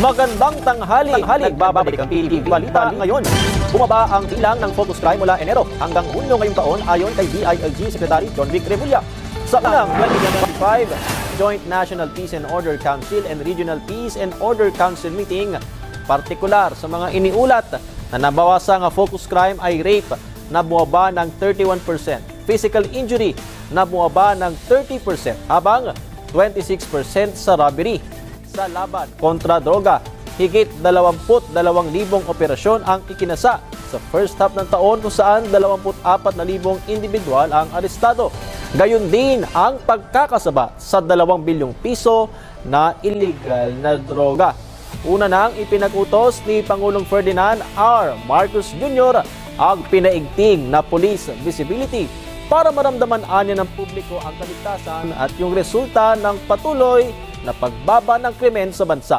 Magandang tanghali. Nagbabalik ang PTV Balita ngayon. Bumaba ang bilang ng focus crime mula Enero hanggang Hunyo ngayong taon ayon kay DILG Secretary John Vic Remulla. Sa unang 2025 Joint National Peace and Order Council and Regional Peace and Order Council meeting, partikular sa mga iniulat na nabawasang focus crime ay rape na bumaba ng 31%, physical injury na bumaba ng 30%, habang 26% sa robbery. Sa laban kontra droga, higit 22,000 operasyon ang ikinasa sa first half ng taon kung saan 24,000 individual ang arestado. Gayon din ang pagkakasaba sa 2 bilyong piso na illegal na droga. Una nang ipinag-utos ni Pangulong Ferdinand R. Marcos Jr. ang pinaigting na police visibility para maramdaman anya ng publiko ang kaligtasan at yung resulta ng patuloy na pagbaba ng krimen sa bansa.